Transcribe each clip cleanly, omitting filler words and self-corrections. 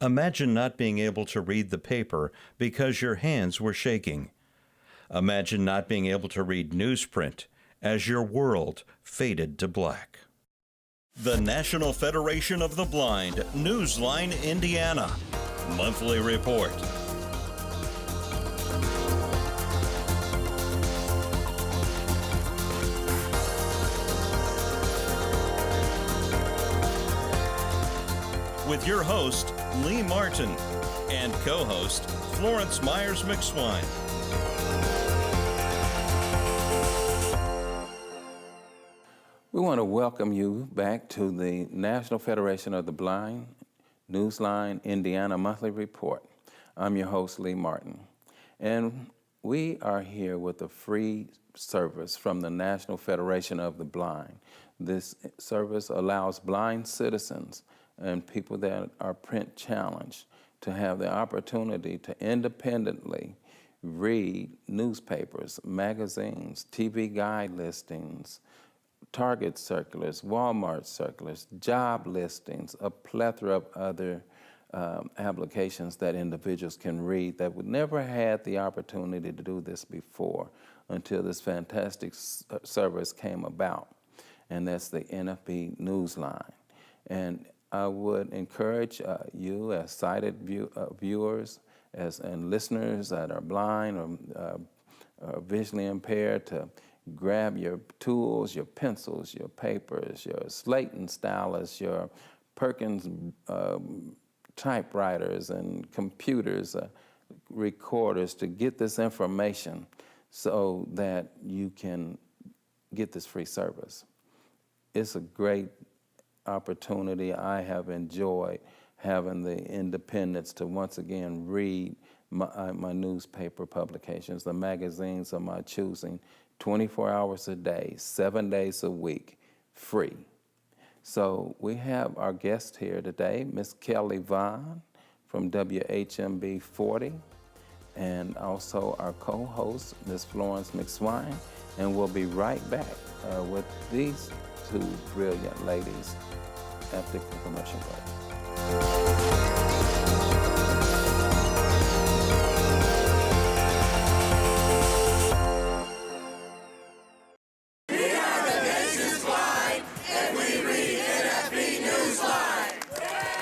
Imagine not being able to read the paper because your hands were shaking. Imagine not being able to read newsprint as your world faded to black. The National Federation of the Blind, Newsline, Indiana. Monthly Report. With your host, Lee Martin, and co-host, Florence Myers McSwine. We want to welcome you back to the National Federation of the Blind, Newsline, Indiana Monthly Report. I'm your host, Lee Martin, and we are here with a free service from the National Federation of the Blind. This service allows blind citizens and people that are print challenged to have the opportunity to independently read newspapers, magazines, TV guide listings, Target circulars, Walmart circulars, job listings, a plethora of other applications that individuals can read that would never had the opportunity to do this before until this fantastic service came about, and that's the NFB Newsline. And I would encourage you as sighted viewers and listeners that are blind or visually impaired to grab your tools, your pencils, your papers, your slate and stylus, your Perkins typewriters and computers, recorders, to get this information so that you can get this free service. It's a great opportunity. I have enjoyed having the independence to once again read my newspaper publications, the magazines of my choosing, 24 hours a day, 7 days a week, free. So we have our guest here today, Miss Kelly Vaughn from WHMB 40, and also our co-host, Miss Florence McSwine, and we'll be right back with these two brilliant ladies after the commercial break.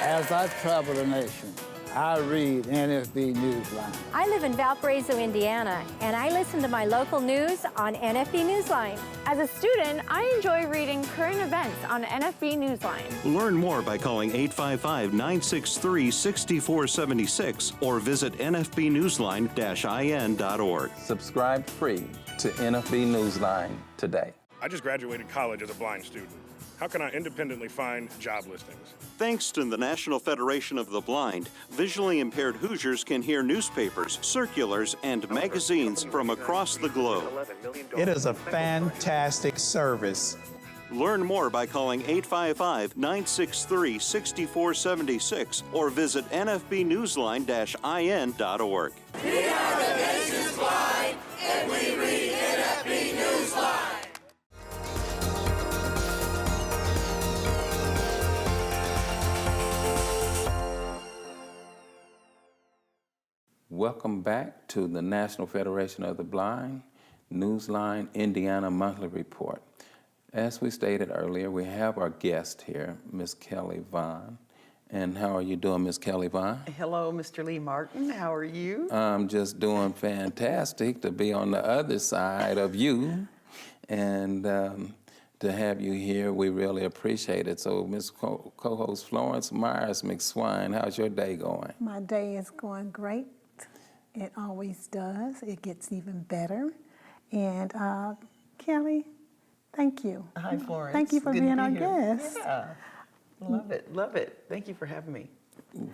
As I travel the nation, I read NFB Newsline. I live in Valparaiso, Indiana, and I listen to my local news on NFB Newsline. As a student, I enjoy reading current events on NFB Newsline. Learn more by calling 855-963-6476 or visit nfbnewsline-in.org. Subscribe free to NFB Newsline today. I just graduated college as a blind student. How can I independently find job listings? Thanks to the National Federation of the Blind, visually impaired Hoosiers can hear newspapers, circulars, and magazines from across the globe. It is a fantastic service. Learn more by calling 855-963-6476 or visit nfbnewsline-in.org. We are the nation's blind, and we read NFB Newsline. Welcome back to the National Federation of the Blind, Newsline, Indiana Monthly Report. As we stated earlier, we have our guest here, Miss Kelly Vaughn. And how are you doing, Miss Kelly Vaughn? Hello, Mr. Lee Martin. How are you? I'm just doing fantastic to be on the other side of you. And to have you here, we really appreciate it. So, Miss Co-host Florence Myers McSwine, how's your day going? My day is going great. It always does. It gets even better. And Kelly, thank you. Hi, Florence. Thank you for Good being to our be here. guest. Yeah, love it, love it. Thank you for having me.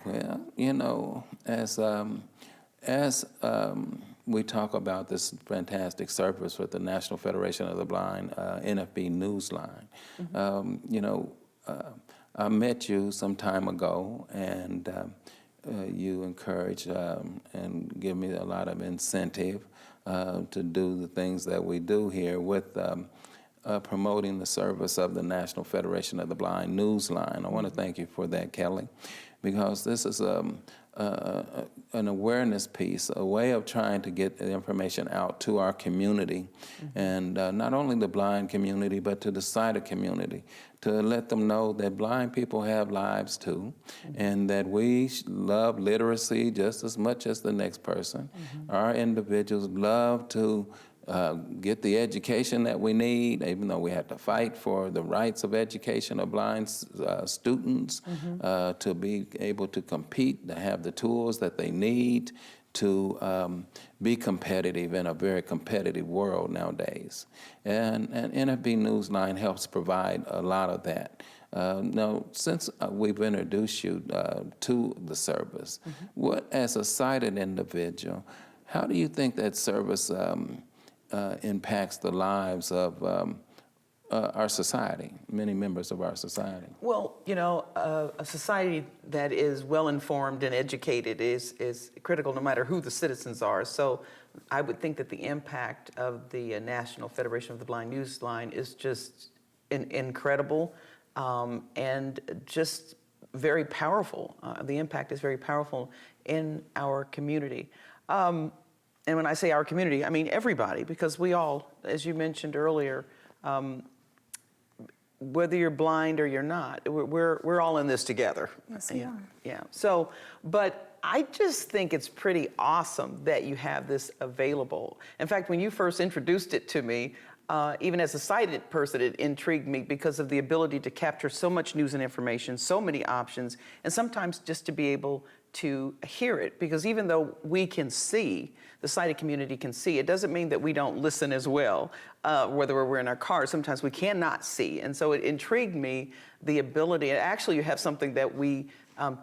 Well, you know, as we talk about this fantastic service with the National Federation of the Blind, NFB Newsline, you know, I met you some time ago, and you encourage and give me a lot of incentive to do the things that we do here with promoting the service of the National Federation of the Blind Newsline. I want to thank you for that, Kelly. because this is an awareness piece, a way of trying to get the information out to our community, and not only the blind community, but to the sighted community, to let them know that blind people have lives too, and that we love literacy just as much as the next person. Our individuals love to get the education that we need, even though we have to fight for the rights of education of blind students, to be able to compete, to have the tools that they need to be competitive in a very competitive world nowadays. And NFB Newsline helps provide a lot of that. Now, since we've introduced you to the service, what, as a sighted individual, how do you think that service impacts the lives of our society, many members of our society? Well, you know, a society that is well-informed and educated is critical no matter who the citizens are. So I would think that the impact of the National Federation of the Blind Newsline is just incredible and just very powerful. The impact is very powerful in our community. And when I say our community, I mean everybody, because we all, as you mentioned earlier, whether you're blind or you're not, we're all in this together. Yes, we are. Yeah. So, but I just think it's pretty awesome that you have this available. In fact, when you first introduced it to me, even as a sighted person, it intrigued me because of the ability to capture so much news and information, so many options, and sometimes just to be able to hear it. Because even though we can see, the sighted community can see, it doesn't mean that we don't listen as well, whether we're in our cars. Sometimes we cannot see. And so it intrigued me, the ability, and actually you have something that we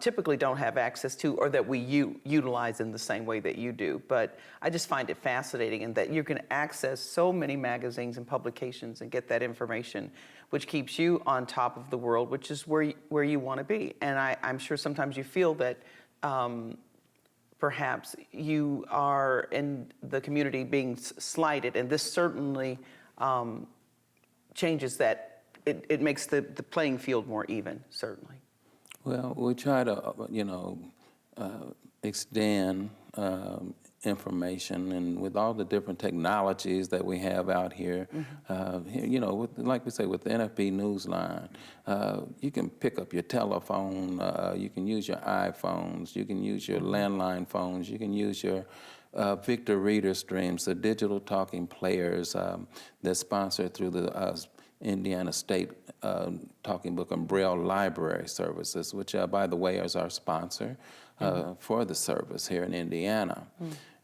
typically don't have access to, or that we utilize in the same way that you do. But I just find it fascinating in that you can access so many magazines and publications and get that information, which keeps you on top of the world, which is where you want to be. And I'm sure sometimes you feel that perhaps you are in the community being slighted, and this certainly changes that. It makes the playing field more even, certainly. Well, we try to, extend information, and with all the different technologies that we have out here, like we say, with the NFB Newsline, you can pick up your telephone, you can use your iPhones, you can use your landline phones, you can use your Victor Reader Streams, the digital talking players that's sponsored through the Indiana State Talking Book and Braille Library Services, which, by the way, is our sponsor for the service here in Indiana.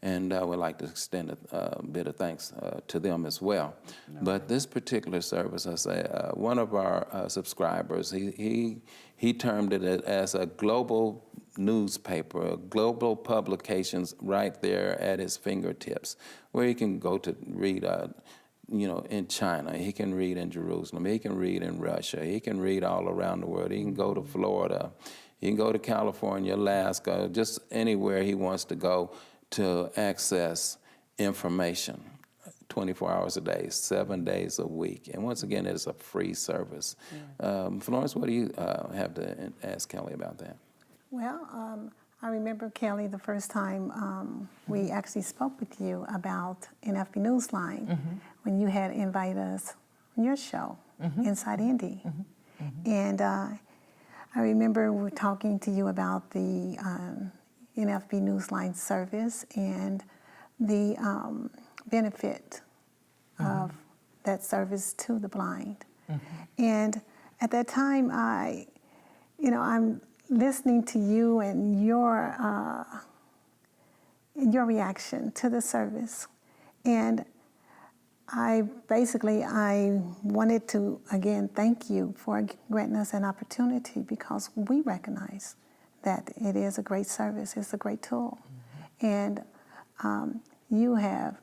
And we'd like to extend a bit of thanks to them as well. But this particular service, I say, one of our subscribers, he termed it as a global newspaper, global publications right there at his fingertips, where he can go to read in China, he can read in Jerusalem, he can read in Russia, he can read all around the world, he can go to Florida, he can go to California, Alaska, just anywhere he wants to go to access information 24 hours a day, 7 days a week. And once again, it's a free service. Florence, what do you have to ask Kelly about that? Well, I remember, Kelly, the first time we actually spoke with you about NFB Newsline, when you had invited us on your show, Inside Indy. And I remember we were talking to you about the NFB Newsline service and the benefit of that service to the blind. And at that time, I'm listening to you and your reaction to the service. And I wanted to, again, thank you for granting us an opportunity, because we recognize that it is a great service, it's a great tool. And you have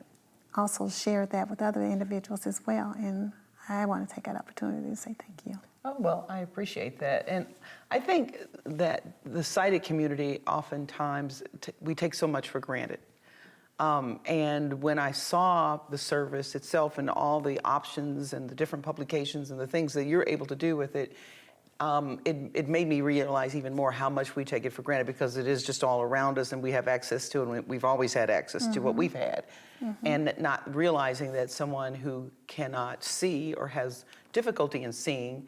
also shared that with other individuals as well. And I want to take that opportunity to say thank you. Oh, well, I appreciate that. And I think that the sighted community, oftentimes, we take so much for granted. And when I saw the service itself and all the options and the different publications and the things that you're able to do with it, it made me realize even more how much we take it for granted, because it is just all around us and we have access to it, and we've always had access to what we've had. And not realizing that someone who cannot see or has difficulty in seeing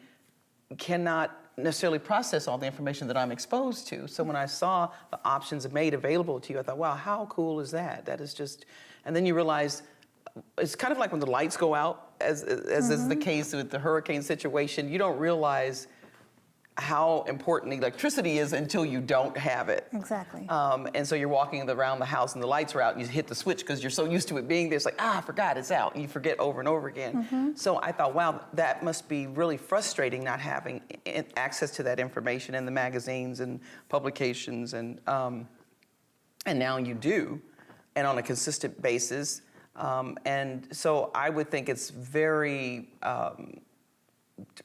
cannot necessarily process all the information that I'm exposed to. So when I saw the options made available to you, I thought, wow, how cool is that? That is just, and then you realize it's kind of like when the lights go out, as is the case with the hurricane situation. You don't realize how important electricity is until you don't have it. Exactly. And so you're walking around the house and the lights are out and you hit the switch because you're so used to it being there. It's like, I forgot it's out. And you forget over and over again. So I thought, wow, that must be really frustrating not having access to that information in the magazines and publications. And now you do, and on a consistent basis. And so I would think it's very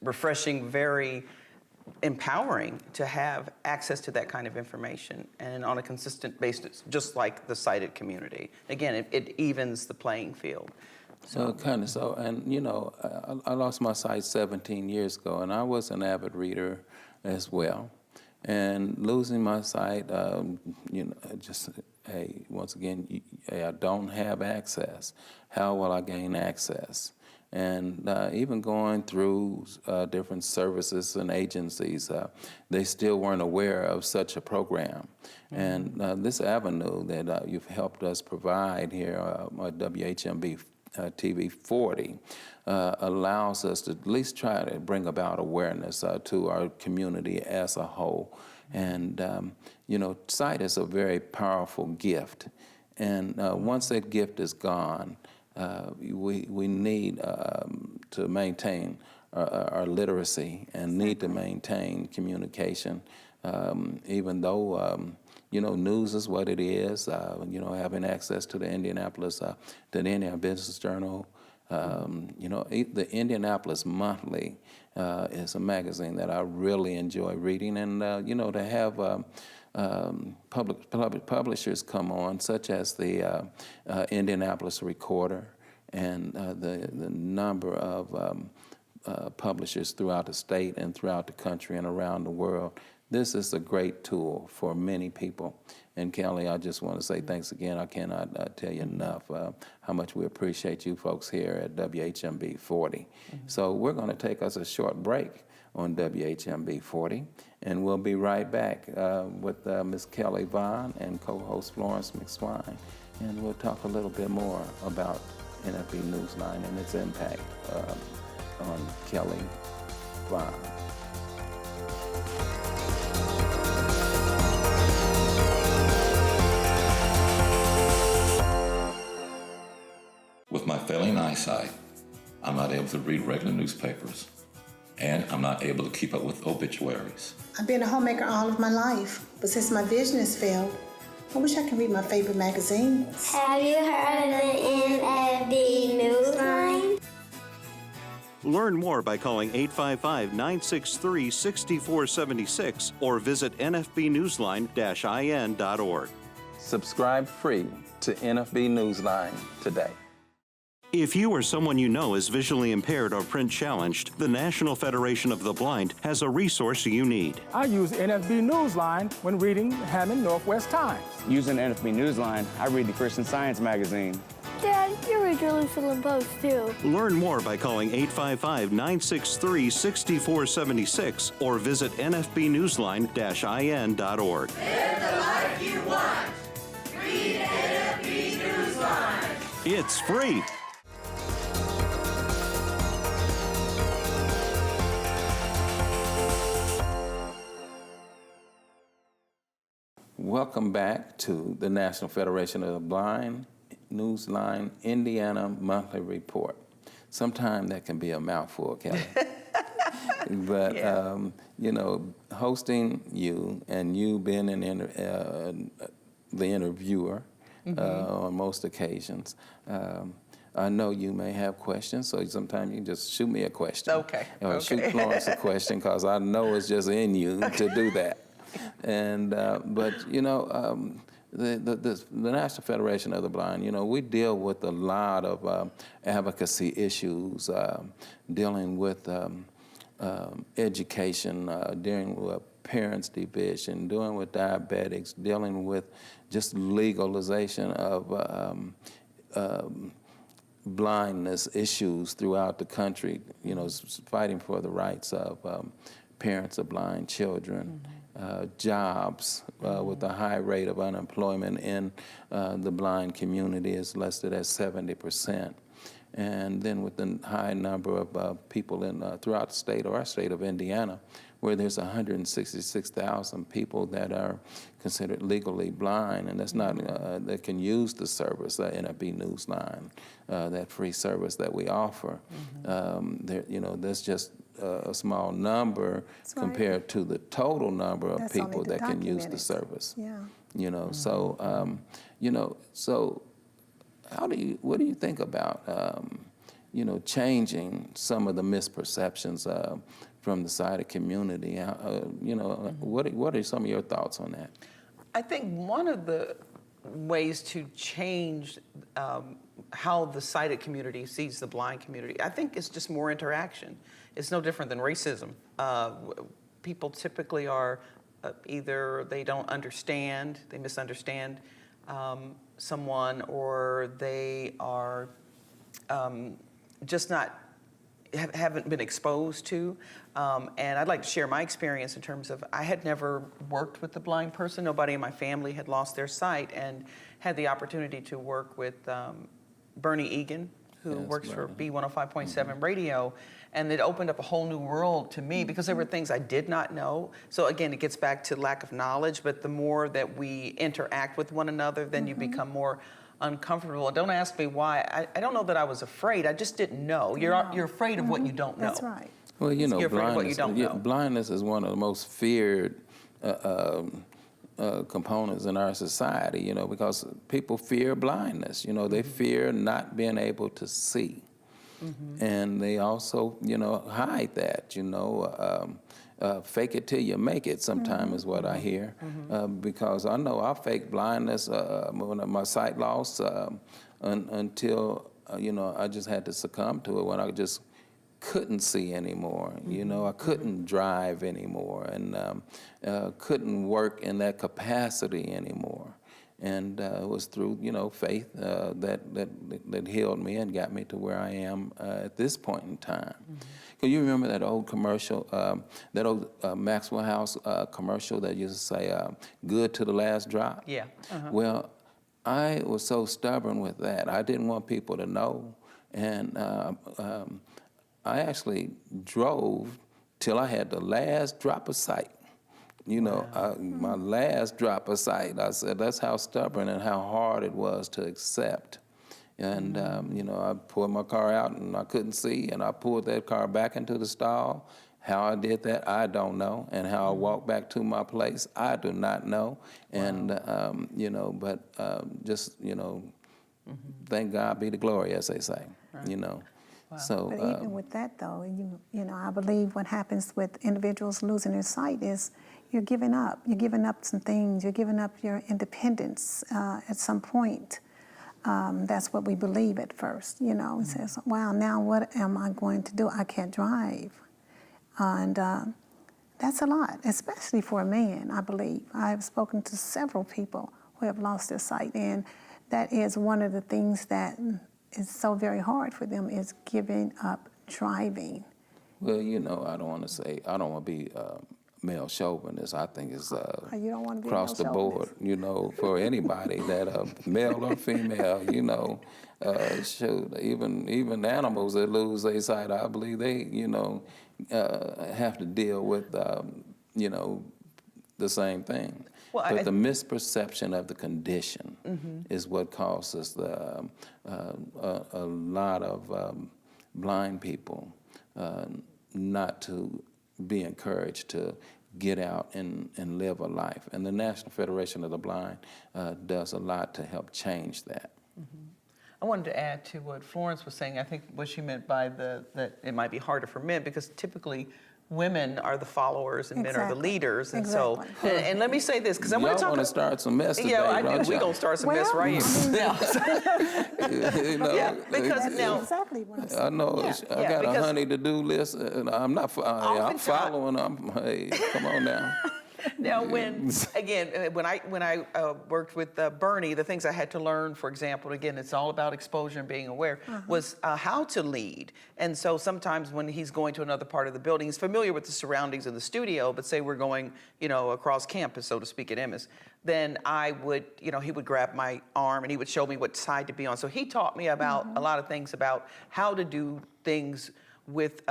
refreshing, very empowering to have access to that kind of information and on a consistent basis, just like the sighted community. Again, it evens the playing field. And you know, I lost my sight 17 years ago, and I was an avid reader as well. And losing my sight, you know, just, hey, once again, I don't have access. How will I gain access? And even going through different services and agencies, they still weren't aware of such a program. And this avenue that you've helped us provide here at WHMB TV 40 allows us to at least try to bring about awareness to our community as a whole. And, you know, sight is a very powerful gift. And once that gift is gone, we need to maintain our literacy and need to maintain communication, even though you know, news is what it is. You know, having access to the Indianapolis, to the Indiana Business Journal. You know, the Indianapolis Monthly is a magazine that I really enjoy reading, and you know, to have public publishers come on, such as the Indianapolis Recorder, and the number of publishers throughout the state and throughout the country and around the world. This is a great tool for many people. And Kelly, I just want to say thanks again. I cannot tell you enough how much we appreciate you folks here at WHMB 40. So we're going to take us a short break on WHMB 40, and we'll be right back with Ms. Kelly Vaughn and co-host Florence McSwine, and we'll talk a little bit more about NFB Newsline and its impact on Kelly Vaughn. With my failing eyesight, I'm not able to read regular newspapers, and I'm not able to keep up with obituaries. I've been a homemaker all of my life, but since my vision has failed, I wish I could read my favorite magazines. Have you heard of the NFB Newsline? Learn more by calling 855-963-6476 or visit nfbnewsline-in.org. Subscribe free to NFB Newsline today. If you or someone you know is visually impaired or print challenged, the National Federation of the Blind has a resource you need. I use NFB Newsline when reading Hammond Northwest Times. Using NFB Newsline, I read the Christian Science magazine. Dad, you read Jerusalem Post too. Learn more by calling 855-963-6476 or visit nfbnewsline-in.org. Live the life you want. Read NFB Newsline. It's free. Welcome back to the National Federation of the Blind Newsline Indiana Monthly Report. Sometimes that can be a mouthful, Kelly. But, yeah. You know, hosting you and you being the interviewer on most occasions, I know you may have questions, so sometimes you can just shoot me a question. Okay. Or shoot Florence a question, because I know it's just in you to do that. And but you know, the National Federation of the Blind, you know, we deal with a lot of advocacy issues, dealing with education, dealing with parents' division, dealing with diabetics, dealing with just legalization of blindness issues throughout the country, you know, fighting for the rights of parents of blind children, jobs with a high rate of unemployment in the blind community is listed at 70%. And then with the high number of people in throughout the state, or our state of Indiana, where there's 166,000 people that are considered legally blind, and that's not that can use the service, NFB Newsline, that free service that we offer. There, you know, that's just a small number compared to the total number of people that can use the service. Yeah. You know, so you know, so. What do you think about, you know, changing some of the misperceptions from the sighted community? You know, what are some of your thoughts on that? I think one of the ways to change how the sighted community sees the blind community, I think it's just more interaction. It's no different than racism. People typically are either they don't understand, they misunderstand someone, or they are just not, haven't been exposed to. And I'd like to share my experience in terms of, I had never worked with a blind person. Nobody in my family had lost their sight, and had the opportunity to work with Bernie Egan, who works for B105.7 radio. And it opened up a whole new world to me, because there were things I did not know. So again, it gets back to lack of knowledge, but the more that we interact with one another, then you become more uncomfortable. Don't ask me why. I don't know that I was afraid. I just didn't know. You're afraid of what you don't know. That's right. Well, you know, You're afraid of what you don't know. Blindness is one of the most feared components in our society, you know, because people fear blindness. You know, they fear not being able to see. And they also, you know, hide that, you know, fake it till you make it sometimes is what I hear. Because I know I faked blindness when my sight loss until, you know, I just had to succumb to it when I just couldn't see anymore. You know, I couldn't drive anymore, and couldn't work in that capacity anymore. And it was through, you know, faith that healed me and got me to where I am at this point in time. Can you remember that old commercial, that old Maxwell House commercial that used to say, good to the last drop? Yeah. Well, I was so stubborn with that. I didn't want people to know. And I actually drove till I had the last drop of sight. You know, my last drop of sight. I said, that's how stubborn and how hard it was to accept. And, you know, I pulled my car out and I couldn't see, and I pulled that car back into the stall. How I did that, I don't know. And how I walked back to my place, I do not know. And, you know, but just, you know, thank God be the glory, as they say, you know. So, but even with that, though, you know, I believe what happens with individuals losing their sight is you're giving up. You're giving up some things. You're giving up your independence at some point. That's what we believe at first, you know. It says, wow, now what am I going to do? I can't drive. And that's a lot, especially for a man, I believe. I've spoken to several people who have lost their sight, and that is one of the things that is so very hard for them, is giving up driving. Well, you know, I don't want to be male chauvinist. I think it's you don't want to be across the board, you know, for anybody that male or female, you know, shoot, even animals that lose their sight, I believe they, you know, have to deal with, you know, the same thing. Well, but the misperception of the condition is what causes a lot of blind people not to be encouraged to get out and live a life. And the National Federation of the Blind does a lot to help change that. I wanted to add to what Florence was saying. I think what she meant by that it might be harder for men, because typically women are the followers and men are the Exactly. leaders. And Exactly. so, and let me say this, because I want to talk want to start some mess today, Yeah, I don't do. We're y'all? going to start some mess right here. You know, Yeah, because now, Exactly what I'm saying. I know I yeah, got a because- honey-to-do list, and I'm not. I'm following. Hey, come on now. Now, when I worked with Bernie, the things I had to learn, for example, again, it's all about exposure and being aware, was how to lead. And so sometimes when he's going to another part of the building, he's familiar with the surroundings of the studio, but say we're going, across campus, so to speak, at Emmis, then I would, he would grab my arm and he would show me what side to be on. So he taught me about a lot of things about how to do things with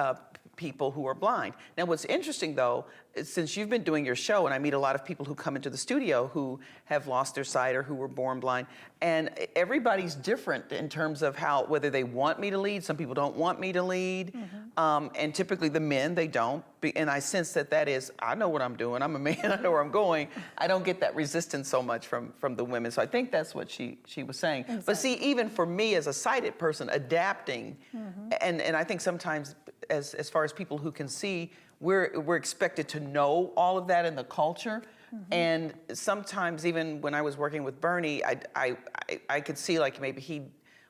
people who are blind. Now, what's interesting, though, is since you've been doing your show, and I meet a lot of people who come into the studio who have lost their sight or who were born blind, and everybody's different in terms of whether they want me to lead. Some people don't want me to lead, and typically the men, they don't. And I sense that is, I know what I'm doing. I'm a man. I know where I'm going. I don't get that resistance so much from the women. So I think that's what she was saying. Exactly. But see, even for me as a sighted person, adapting, and I think sometimes as far as people who can see, we're expected to know all of that in the culture. And sometimes even when I was working with Bernie, I could see like maybe he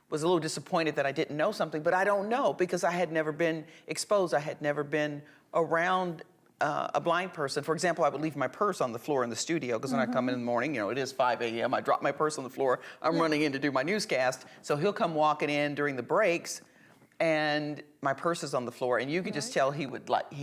was a little disappointed that I didn't know something, but I don't know because I had never been exposed. I had never been around a blind person. For example, I would leave my purse on the floor in the studio because when I come in the morning, it is 5 a.m. I drop my purse on the floor. I'm running in to do my newscast. So he'll come walking in during the breaks and my purse is on the floor, and you could just tell he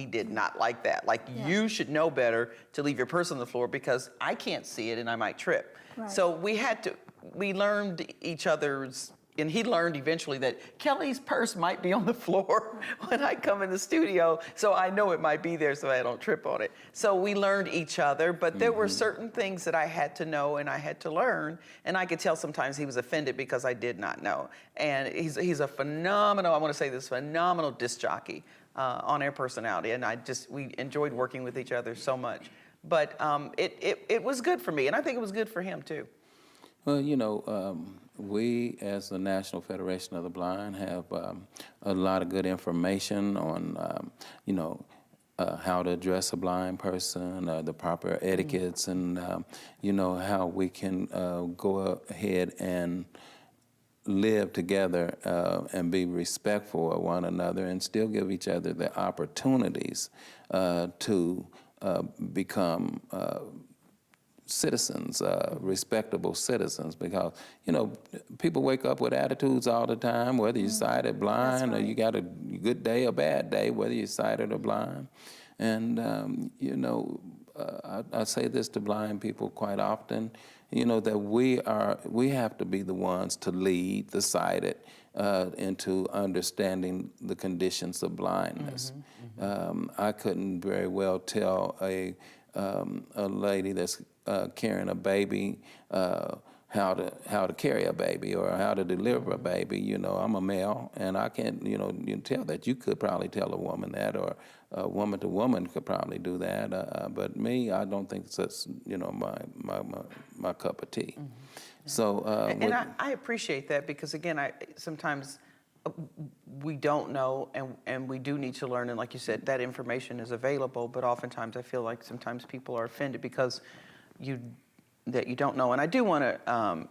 did not like that. Like, you should know better to leave your purse on the floor because I can't see it and I might trip. Right. So we learned each other's, and he learned eventually that Kelly's purse might be on the floor when I come in the studio, so I know it might be there so I don't trip on it. So we learned each other, but there were certain things that I had to know and I had to learn, and I could tell sometimes he was offended because I did not know. And he's a phenomenal, I want to say this, phenomenal disc jockey, on-air personality, and we enjoyed working with each other so much. But it was good for me, and I think it was good for him too. Well, we, as the National Federation of the Blind, have a lot of good information on, how to address a blind person, the proper etiquettes, and, how we can go ahead and live together and be respectful of one another and still give each other the opportunities to become citizens, respectable citizens, because, people wake up with attitudes all the time, whether you're sighted, blind, or you got a good day or bad day, whether you're sighted or blind. And, I say this to blind people quite often, that we have to be the ones to lead the sighted into understanding the conditions of blindness. I couldn't very well tell a lady that's carrying a baby, how to carry a baby or how to deliver a baby. I'm a male, and I can't, you can tell that. You could probably tell a woman that, or a woman to woman could probably do that. But me, I don't think that's, my cup of tea. So, and I appreciate that because again, sometimes we don't know, and we do need to learn. And like you said, that information is available, but oftentimes I feel like sometimes people are offended because you don't know. And I do want to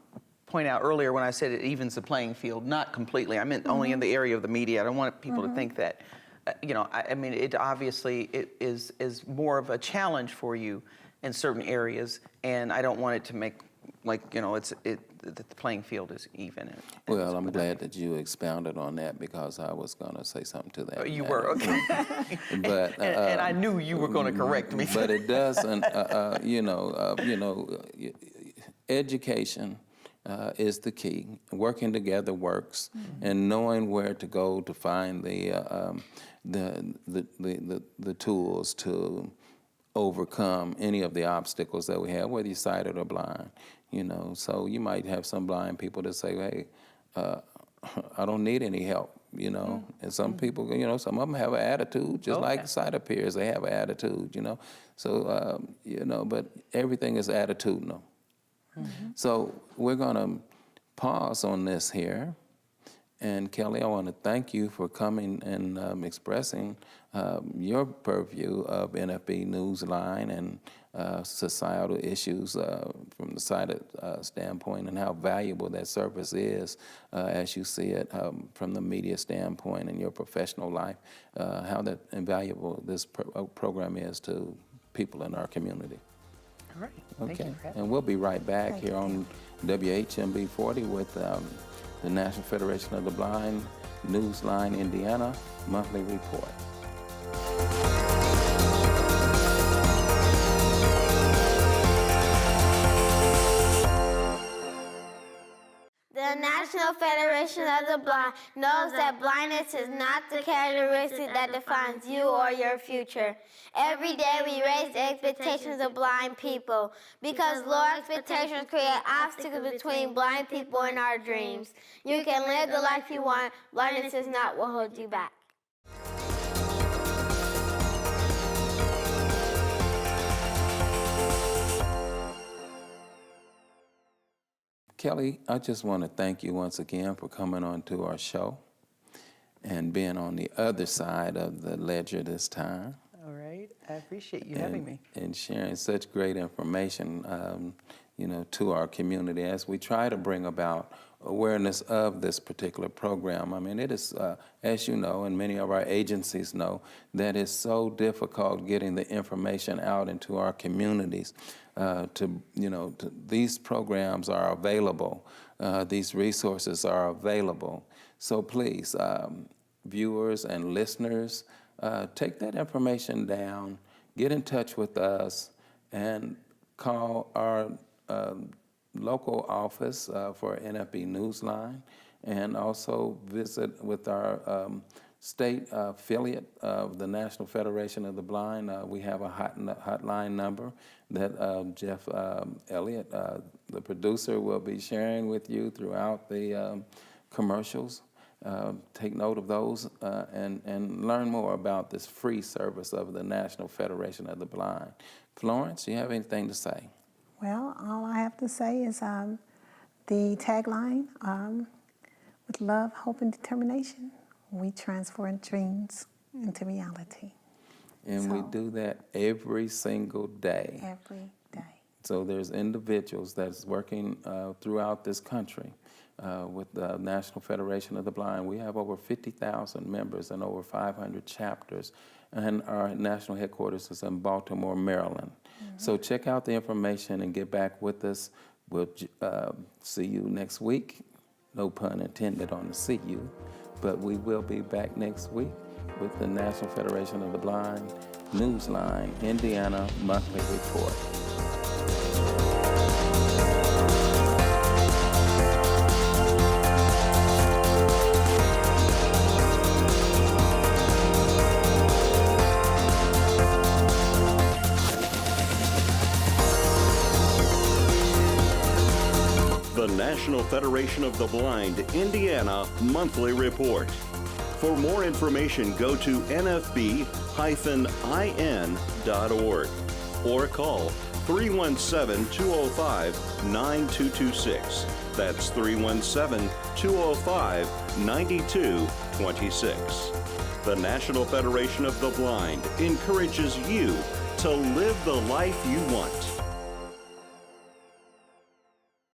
point out earlier when I said it evens the playing field, not completely. I meant only in the area of the media. I don't want people to think that, it obviously is more of a challenge for you in certain areas, and I don't want it to make the playing field is even. Well, I'm glad that you expounded on that because I was going to say something to that. Oh, you were, okay. But and I knew you were going to correct me. But it doesn't, education is the key. Working together works, and knowing where to go to find the tools to overcome any of the obstacles that we have, whether you're sighted or blind. So you might have some blind people that say, hey, I don't need any help, And some people, some of them have an attitude, just like sighted peers, they have an attitude, So, but everything is attitudinal. So we're going to pause on this here. And Kelly, I want to thank you for coming and expressing your purview of NFB Newsline and societal issues from the sighted standpoint, and how valuable that service is as you see it from the media standpoint in your professional life, how that invaluable this program is to people in our community. All right. Okay. Thank you for having And we'll be right back here on WHMB 40 with the National Federation of the Blind Newsline Indiana Monthly Report. The National Federation of the Blind knows that blindness is not the characteristic that defines you or your future. Every day we raise the expectations of blind people because low expectations create obstacles between blind people and our dreams. You can live the life you want. Blindness is not what holds you back. Kelly, I just want to thank you once again for coming on to our show and being on the other side of the ledger this time. All right. I appreciate you having me. And sharing such great information, to our community as we try to bring about awareness of this particular program. I mean, it is, as you know, and many of our agencies know, that it's so difficult getting the information out into our communities. These programs are available. These resources are available. So please, viewers and listeners, take that information down, get in touch with us, and call our local office for NFB Newsline, and also visit with our state affiliate of the National Federation of the Blind. We have a hotline number that Jeff Elliott, the producer, will be sharing with you throughout the commercials. Take note of those and learn more about this free service of the National Federation of the Blind. Florence, do you have anything to say? Well, all I have to say is the tagline, with love, hope, and determination, we transform dreams into reality. And we do that every single day. Every day. So there's individuals that's working throughout this country with the National Federation of the Blind. We have over 50,000 members and over 500 chapters, and our national headquarters is in Baltimore, Maryland. Mm-hmm. So check out the information and get back with us. We'll see you next week. No pun intended on the see you, but we will be back next week with the National Federation of the Blind Newsline Indiana Monthly Report. The National Federation of the Blind Indiana Monthly Report. For more information, go to nfb-in.org or call 317-205-9226. That's 317-205-9226. The National Federation of the Blind encourages you to live the life you want.